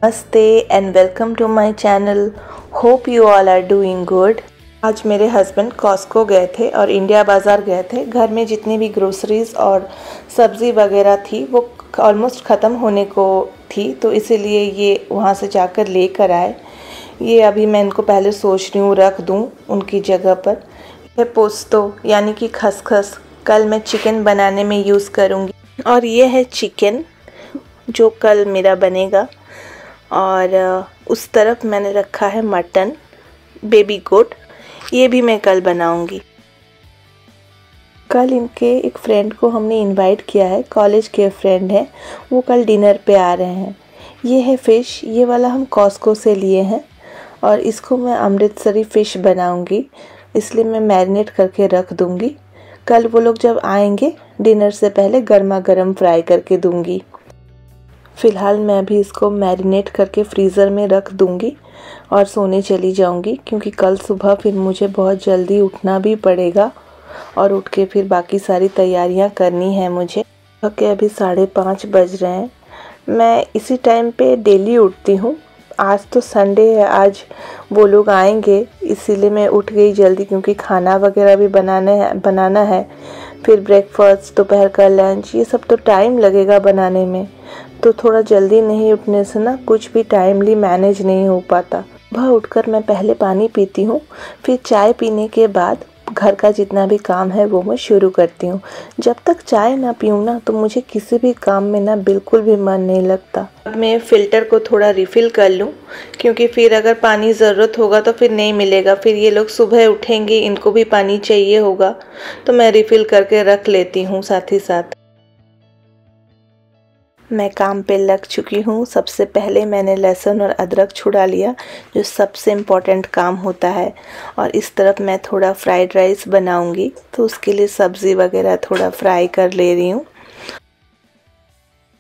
नमस्ते and welcome to my channel. Hope you all are doing good. आज मेरे husband Costco गए थे और इंडिया बाज़ार गए थे। घर में जितनी भी ग्रोसरीज और सब्ज़ी वगैरह थी वो ऑलमोस्ट ख़त्म होने को थी, तो इसीलिए ये वहाँ से जाकर लेकर आए। ये अभी मैं इनको पहले सोच रही हूँ रख दूँ उनकी जगह पर। ये पोस्तो यानी कि खसखस कल मैं चिकन बनाने में यूज़ करूँगी, और ये है चिकन जो कल मेरा बनेगा। और उस तरफ मैंने रखा है मटन, बेबी गोट, ये भी मैं कल बनाऊंगी। कल इनके एक फ्रेंड को हमने इनवाइट किया है, कॉलेज के फ्रेंड हैं, वो कल डिनर पे आ रहे हैं। ये है फ़िश, ये वाला हम कॉस्को से लिए हैं और इसको मैं अमृतसरी फ़िश बनाऊंगी, इसलिए मैं मैरिनेट करके रख दूंगी। कल वो लोग जब आएंगे डिनर से पहले गर्मा गर्म फ्राई करके दूंगी। फ़िलहाल मैं अभी इसको मैरिनेट करके फ्रीज़र में रख दूंगी और सोने चली जाऊंगी, क्योंकि कल सुबह फिर मुझे बहुत जल्दी उठना भी पड़ेगा और उठ के फिर बाकी सारी तैयारियां करनी है मुझे। ओके, अभी 5:30 बज रहे हैं। मैं इसी टाइम पे डेली उठती हूँ। आज तो संडे है, आज वो लोग आएंगे इसीलिए मैं उठ गई जल्दी, क्योंकि खाना वगैरह भी बनाना है। फिर ब्रेकफास्ट, दोपहर का लंच, ये सब तो टाइम लगेगा बनाने में, तो थोड़ा जल्दी नहीं उठने से ना कुछ भी टाइमली मैनेज नहीं हो पाता। सुबह उठकर मैं पहले पानी पीती हूँ, फिर चाय पीने के बाद घर का जितना भी काम है वो मैं शुरू करती हूँ। जब तक चाय ना पीऊँ ना तो मुझे किसी भी काम में ना बिल्कुल भी मन नहीं लगता। अब मैं फ़िल्टर को थोड़ा रिफ़िल कर लूँ, क्योंकि फिर अगर पानी ज़रूरत होगा तो फिर नहीं मिलेगा। फिर ये लोग सुबह उठेंगे, इनको भी पानी चाहिए होगा, तो मैं रिफ़िल करके रख लेती हूँ साथ ही साथ। मैं काम पे लग चुकी हूँ। सबसे पहले मैंने लहसुन और अदरक छुड़ा लिया, जो सबसे इम्पोर्टेंट काम होता है। और इस तरफ मैं थोड़ा फ्राइड राइस बनाऊँगी, तो उसके लिए सब्ज़ी वगैरह थोड़ा फ्राई कर ले रही हूँ।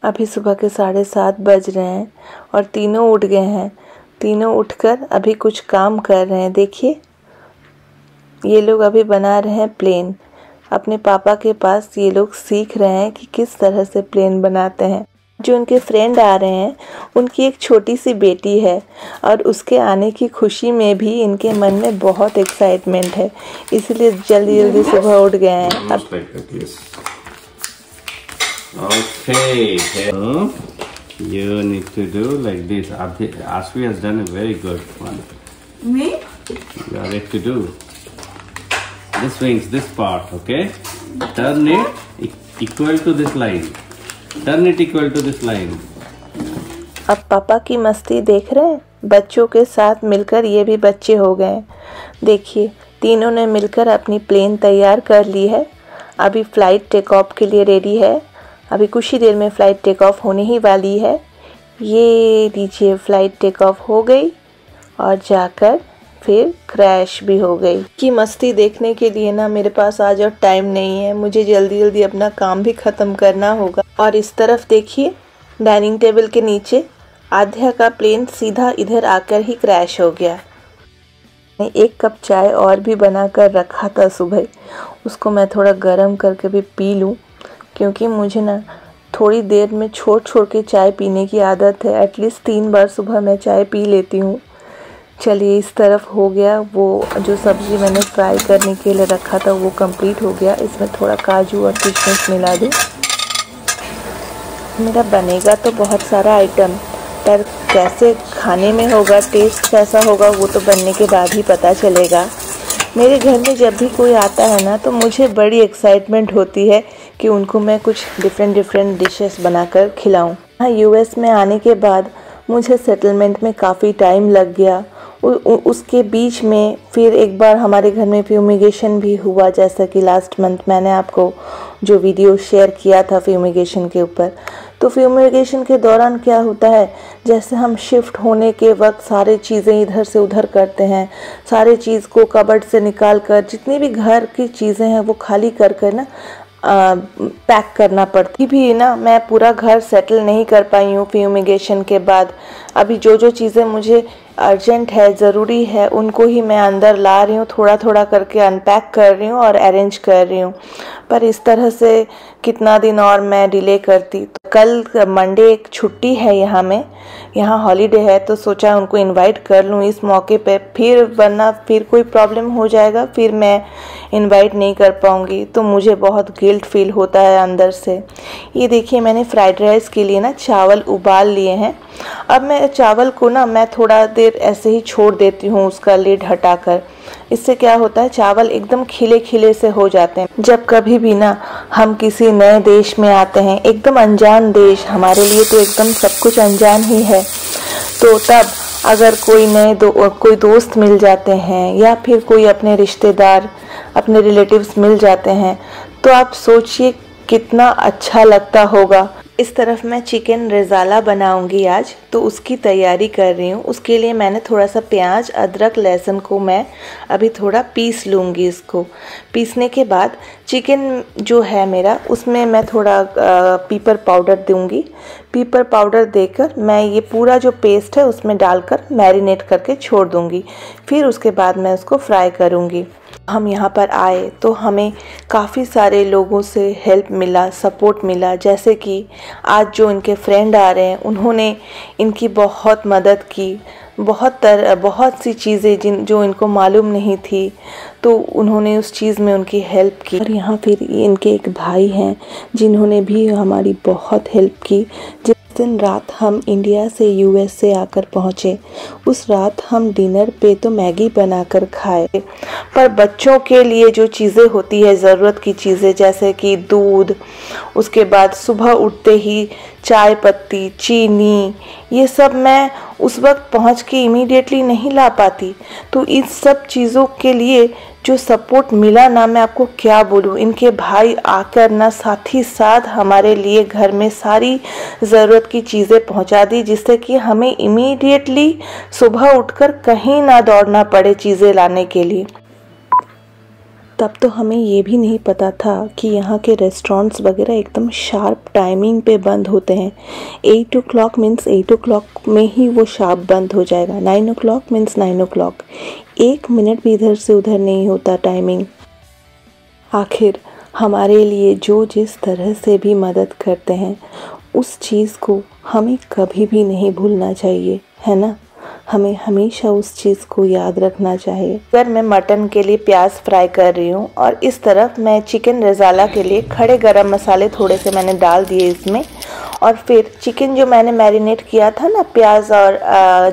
अभी सुबह के 7:30 बज रहे हैं और तीनों उठ गए हैं। तीनों उठकर अभी कुछ काम कर रहे हैं। देखिए, ये लोग अभी बना रहे हैं प्लेन। अपने पापा के पास ये लोग सीख रहे हैं कि किस तरह से प्लेन बनाते हैं। जो उनके फ्रेंड आ रहे हैं, उनकी एक छोटी सी बेटी है और उसके आने की खुशी में भी इनके मन में बहुत एक्साइटमेंट है, इसलिए जल्दी जल्दी सुबह उठ गए हैं। अब you need to do like this. Ashvi has done a very good one. Me? You are ready to do this wings, this part, okay? Turn it equal to this line. Turn it equal to this line. अब पापा की मस्ती देख रहे हैं, बच्चों के साथ मिलकर ये भी बच्चे हो गए। देखिए, तीनों ने मिलकर अपनी प्लेन तैयार कर ली है। अभी फ़्लाइट टेक ऑफ के लिए रेडी है। अभी कुछ ही देर में फ़्लाइट टेक ऑफ होने ही वाली है। ये लीजिए, फ़्लाइट टेक ऑफ हो गई और जाकर फिर क्रैश भी हो गई। कि मस्ती देखने के लिए ना मेरे पास आज और टाइम नहीं है, मुझे जल्दी जल्दी अपना काम भी ख़त्म करना होगा। और इस तरफ देखिए, डाइनिंग टेबल के नीचे आध्या का प्लेन सीधा इधर आकर ही क्रैश हो गया। मैंने 1 कप चाय और भी बना कर रखा था सुबह, उसको मैं थोड़ा गर्म करके भी पी लूँ, क्योंकि मुझे ना थोड़ी देर में छोड़ के चाय पीने की आदत है। एटलीस्ट 3 बार सुबह मैं चाय पी लेती हूँ। चलिए, इस तरफ हो गया। वो जो सब्ज़ी मैंने फ्राई करने के लिए रखा था वो कंप्लीट हो गया। इसमें थोड़ा काजू और किशमिश मिला दूँ। मेरा बनेगा तो बहुत सारा आइटम, पर कैसे खाने में होगा, टेस्ट कैसा होगा, वो तो बनने के बाद ही पता चलेगा। मेरे घर में जब भी कोई आता है ना तो मुझे बड़ी एक्साइटमेंट होती है कि उनको मैं कुछ डिफरेंट डिशेस बनाकर खिलाऊं। हाँ, यूएस में आने के बाद मुझे सेटलमेंट में काफ़ी टाइम लग गया। उसके बीच में फिर एक बार हमारे घर में फ्यूमिगेशन भी हुआ, जैसा कि लास्ट मंथ मैंने आपको जो वीडियो शेयर किया था फ्यूमिगेशन के ऊपर। तो फ्यूमिगेशन के दौरान क्या होता है, जैसे हम शिफ्ट होने के वक्त सारी चीज़ें इधर से उधर करते हैं, सारे चीज़ को कबर्ड से निकाल कर जितनी भी घर की चीज़ें हैं वो खाली कर ना पैक करना पड़ती भी ना। मैं पूरा घर सेटल नहीं कर पाई हूँ फ्यूमिगेशन के बाद। अभी जो चीज़ें मुझे अर्जेंट है, ज़रूरी है, उनको ही मैं अंदर ला रही हूँ, थोड़ा थोड़ा करके अनपैक कर रही हूँ और अरेंज कर रही हूँ। पर इस तरह से कितना दिन और मैं डिले करती। तो कल मंडे एक छुट्टी है यहाँ हॉलीडे है, तो सोचा उनको इनवाइट कर लूँ इस मौके पे, फिर वरना फिर कोई प्रॉब्लम हो जाएगा, फिर मैं इनवाइट नहीं कर पाऊँगी। तो मुझे बहुत गिल्ट फील होता है अंदर से। ये देखिए मैंने फ्राइड राइस के लिए ना चावल उबाल लिए हैं। अब मैं चावल को ना मैं थोड़ा देर ऐसे ही छोड़ देती हूँ उसका लिड हटाकर। इससे क्या होता है, चावल एकदम खिले खिले से हो जाते हैं। जब कभी भी ना हम किसी नए देश में आते हैं, एकदम अनजान देश, हमारे लिए तो एकदम सब कुछ अनजान ही है, तो तब अगर कोई दोस्त मिल जाते हैं या फिर कोई अपने रिश्तेदार, अपने रिलेटिव्स मिल जाते हैं, तो आप सोचिए कितना अच्छा लगता होगा। इस तरफ मैं चिकन रेज़ाला बनाऊंगी आज, तो उसकी तैयारी कर रही हूँ। उसके लिए मैंने थोड़ा सा प्याज, अदरक, लहसुन को मैं अभी थोड़ा पीस लूँगी। इसको पीसने के बाद चिकन जो है मेरा, उसमें मैं थोड़ा पीपर पाउडर दूँगी। पीपर पाउडर देकर मैं ये पूरा जो पेस्ट है उसमें डालकर मैरिनेट करके छोड़ दूँगी। फिर उसके बाद मैं उसको फ्राई करूँगी। हम यहाँ पर आए तो हमें काफ़ी सारे लोगों से हेल्प मिला, सपोर्ट मिला। जैसे कि आज जो इनके फ्रेंड आ रहे हैं, उन्होंने इनकी बहुत मदद की। बहुत सी चीज़ें जो इनको मालूम नहीं थी, तो उन्होंने उस चीज़ में उनकी हेल्प की। और यहाँ फिर इनके एक भाई हैं जिन्होंने भी हमारी बहुत हेल्प की। जिस दिन रात हम इंडिया से यूएस से आकर पहुँचे, उस रात हम डिनर पे तो मैगी बनाकर खाए। पर बच्चों के लिए जो चीज़ें होती है, ज़रूरत की चीज़ें, जैसे कि दूध, उसके बाद सुबह उठते ही चाय पत्ती, चीनी, ये सब मैं उस वक्त पहुंच के इमीडिएटली नहीं ला पाती। तो इस सब चीज़ों के लिए जो सपोर्ट मिला ना, मैं आपको क्या बोलूँ। इनके भाई आकर ना साथ ही साथ हमारे लिए घर में सारी ज़रूरत की चीज़ें पहुंचा दी, जिससे कि हमें इमीडिएटली सुबह उठकर कहीं ना दौड़ना पड़े चीज़ें लाने के लिए। तब तो हमें ये भी नहीं पता था कि यहाँ के रेस्टोरेंट्स वगैरह एकदम शार्प टाइमिंग पे बंद होते हैं। 8 o'clock मीन्स 8 o'clock में ही वो शार्प बंद हो जाएगा। 9 o'clock मीन्स 9 o'clock। 1 मिनट भी इधर से उधर नहीं होता टाइमिंग। आखिर हमारे लिए जो जिस तरह से भी मदद करते हैं, उस चीज़ को हमें कभी भी नहीं भूलना चाहिए, है ना। हमें हमेशा उस चीज़ को याद रखना चाहिए। अगर मैं मटन के लिए प्याज फ्राई कर रही हूँ, और इस तरफ मैं चिकन रेज़ाला के लिए खड़े गरम मसाले थोड़े से मैंने डाल दिए इसमें। और फिर चिकन जो मैंने मैरिनेट किया था ना प्याज और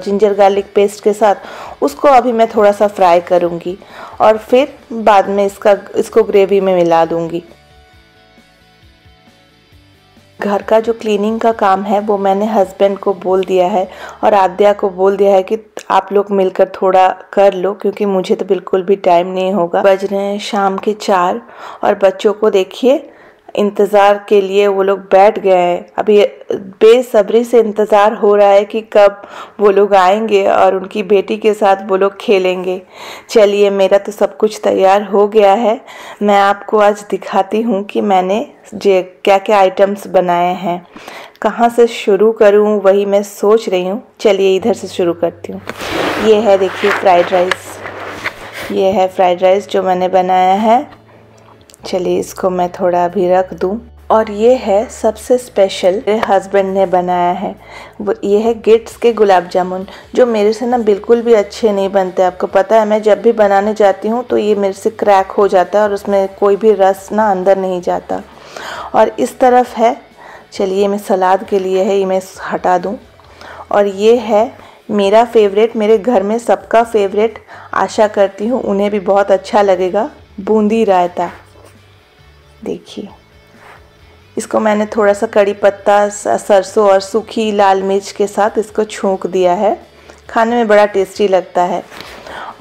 जिंजर गार्लिक पेस्ट के साथ, उसको अभी मैं थोड़ा सा फ्राई करूँगी और फिर बाद में इसको ग्रेवी में मिला दूँगी। घर का जो क्लीनिंग का काम है वो मैंने हस्बैंड को बोल दिया है और आद्या को बोल दिया है कि आप लोग मिलकर थोड़ा कर लो, क्योंकि मुझे तो बिल्कुल भी टाइम नहीं होगा। बज रहे हैं शाम के 4 और बच्चों को देखिए इंतज़ार के लिए वो लोग बैठ गए हैं। अभी बेसब्री से इंतज़ार हो रहा है कि कब वो लोग आएंगे और उनकी बेटी के साथ वो लोग खेलेंगे। चलिए, मेरा तो सब कुछ तैयार हो गया है। मैं आपको आज दिखाती हूँ कि मैंने क्या क्या आइटम्स बनाए हैं। कहाँ से शुरू करूँ वही मैं सोच रही हूँ। चलिए इधर से शुरू करती हूँ। ये है देखिए फ्राइड राइस, ये है फ्राइड राइस जो मैंने बनाया है। चलिए इसको मैं थोड़ा अभी रख दूं। और ये है सबसे स्पेशल, मेरे हस्बैंड ने बनाया है। ये है गिट्स के गुलाब जामुन, जो मेरे से ना बिल्कुल भी अच्छे नहीं बनते। आपको पता है, मैं जब भी बनाने जाती हूँ तो ये मेरे से क्रैक हो जाता है और उसमें कोई भी रस ना अंदर नहीं जाता। और इस तरफ है, चलिए मैं सलाद के लिए है, ये मैं हटा दूँ। और ये है मेरा फेवरेट, मेरे घर में सबका फेवरेट, आशा करती हूँ उन्हें भी बहुत अच्छा लगेगा, बूंदी रायता। देखिए इसको मैंने थोड़ा सा कड़ी पत्ता, सरसों और सूखी लाल मिर्च के साथ इसको छौंक दिया है। खाने में बड़ा टेस्टी लगता है।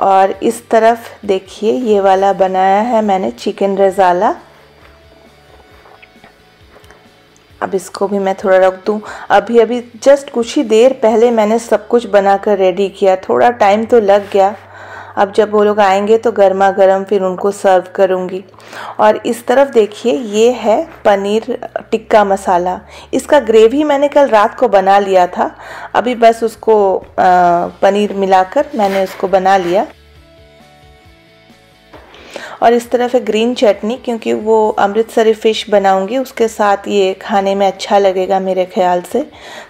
और इस तरफ देखिए ये वाला बनाया है मैंने चिकन रेज़ाला। अब इसको भी मैं थोड़ा रख दूं। अभी जस्ट कुछ ही देर पहले मैंने सब कुछ बनाकर रेडी किया, थोड़ा टाइम तो लग गया। अब जब वो लोग आएंगे तो गर्मा गर्म फिर उनको सर्व करूंगी। और इस तरफ देखिए ये है पनीर टिक्का मसाला। इसका ग्रेवी मैंने कल रात को बना लिया था, अभी बस उसको पनीर मिलाकर मैंने उसको बना लिया। और इस तरफ है ग्रीन चटनी, क्योंकि वो अमृतसरी फ़िश बनाऊंगी, उसके साथ ये खाने में अच्छा लगेगा मेरे ख्याल से,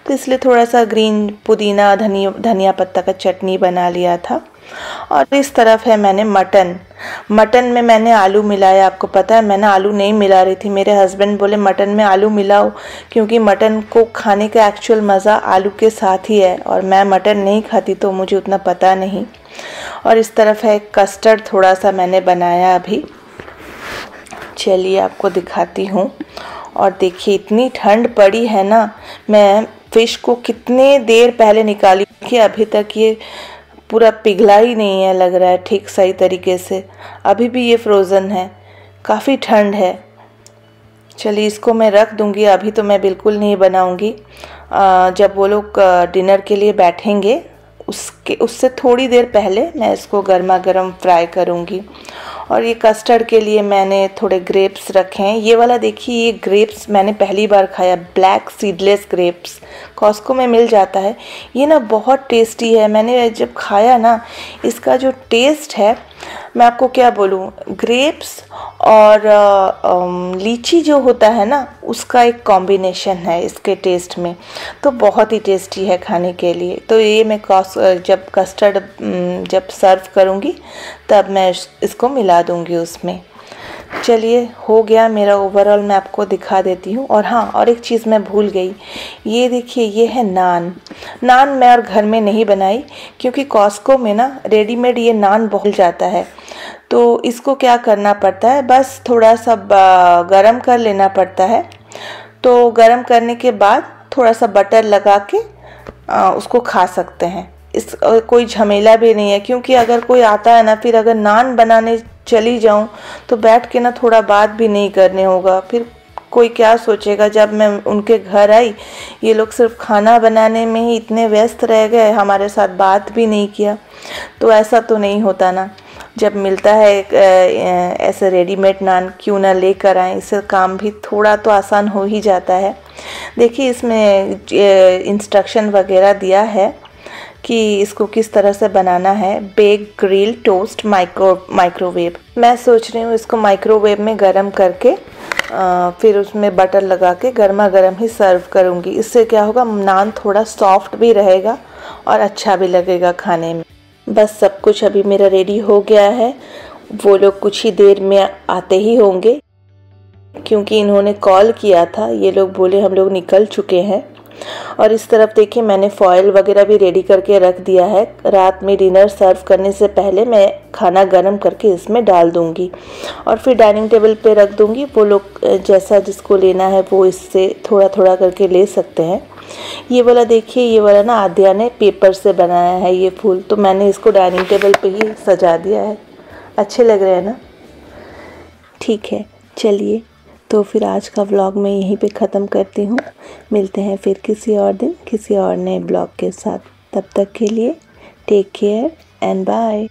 तो इसलिए थोड़ा सा ग्रीन पुदीना धनिया पत्ता का चटनी बना लिया था। और इस तरफ है मैंने मटन में मैंने आलू मिलाया। आपको पता है मैंने आलू नहीं मिला रही थी, मेरे हस्बैंड बोले मटन में आलू मिलाओ, क्योंकि मटन को खाने का एक्चुअल मज़ा आलू के साथ ही है, और मैं मटन नहीं खाती तो मुझे उतना पता नहीं। और इस तरफ है कस्टर्ड, थोड़ा सा मैंने बनाया अभी, चलिए आपको दिखाती हूँ। और देखिए इतनी ठंड पड़ी है ना, मैं फ़िश को कितने देर पहले निकाली कि अभी तक ये पूरा पिघला ही नहीं है, लग रहा है ठीक सही तरीके से, अभी भी ये फ्रोज़न है, काफ़ी ठंड है। चलिए इसको मैं रख दूंगी, अभी तो मैं बिल्कुल नहीं बनाऊंगी। जब वो लोग डिनर के लिए बैठेंगे उससे थोड़ी देर पहले मैं इसको गर्मा गर्म फ्राई करूंगी। और ये कस्टर्ड के लिए मैंने थोड़े ग्रेप्स रखे हैं। ये वाला देखिए, ये ग्रेप्स मैंने पहली बार खाया, ब्लैक सीडलेस ग्रेप्स, कॉस्को में मिल जाता है। ये ना बहुत टेस्टी है, मैंने जब खाया ना, इसका जो टेस्ट है मैं आपको क्या बोलूँ, ग्रेप्स और लीची जो होता है ना, उसका एक कॉम्बिनेशन है इसके टेस्ट में, तो बहुत ही टेस्टी है खाने के लिए। तो ये मैं जब कस्टर्ड जब सर्व करूँगी तब मैं इसको मिला दूँगी उसमें। चलिए हो गया मेरा ओवरऑल, मैं आपको दिखा देती हूँ। और हाँ, और एक चीज़ मैं भूल गई, ये देखिए ये है नान मैं और घर में नहीं बनाई, क्योंकि कॉस्को में ना रेडीमेड ये नान बहुत जाता है, तो इसको क्या करना पड़ता है, बस थोड़ा सा गरम कर लेना पड़ता है। तो गरम करने के बाद थोड़ा सा बटर लगा के उसको खा सकते हैं, इस कोई झमेला भी नहीं है। क्योंकि अगर कोई आता है ना, फिर अगर नान बनाने चली जाऊं तो बैठ के ना थोड़ा बात भी नहीं करने होगा, फिर कोई क्या सोचेगा। जब मैं उनके घर आई, ये लोग सिर्फ खाना बनाने में ही इतने व्यस्त रह गए, हमारे साथ बात भी नहीं किया। तो ऐसा तो नहीं होता ना, जब मिलता है ऐसे रेडीमेड नान, क्यों ना लेकर आएँ, इससे काम भी थोड़ा तो आसान हो ही जाता है। देखिए इसमें इंस्ट्रक्शन वगैरह दिया है कि इसको किस तरह से बनाना है। Bake, grill, toast, microwave. मैं सोच रही हूँ इसको माइक्रोवेव में गरम करके फिर उसमें बटर लगा के गर्मा गर्म ही सर्व करूँगी। इससे क्या होगा, नान थोड़ा सॉफ्ट भी रहेगा और अच्छा भी लगेगा खाने में। बस सब कुछ अभी मेरा रेडी हो गया है, वो लोग कुछ ही देर में आते ही होंगे, क्योंकि इन्होंने कॉल किया था। ये लोग बोले हम लोग निकल चुके हैं। और इस तरफ देखिए मैंने फॉयल वगैरह भी रेडी करके रख दिया है। रात में डिनर सर्व करने से पहले मैं खाना गरम करके इसमें डाल दूंगी और फिर डाइनिंग टेबल पे रख दूंगी। वो लोग जैसा जिसको लेना है वो इससे थोड़ा थोड़ा करके ले सकते हैं। ये वाला देखिए, ये वाला ना आद्या ने पेपर से बनाया है ये फूल, तो मैंने इसको डाइनिंग टेबल पे ही सजा दिया है। अच्छे लग रहे हैं ना? ठीक है, चलिए तो फिर आज का व्लॉग मैं यहीं पे ख़त्म करती हूँ। मिलते हैं फिर किसी और दिन किसी और नए ब्लॉग के साथ। तब तक के लिए टेक केयर एंड बाय।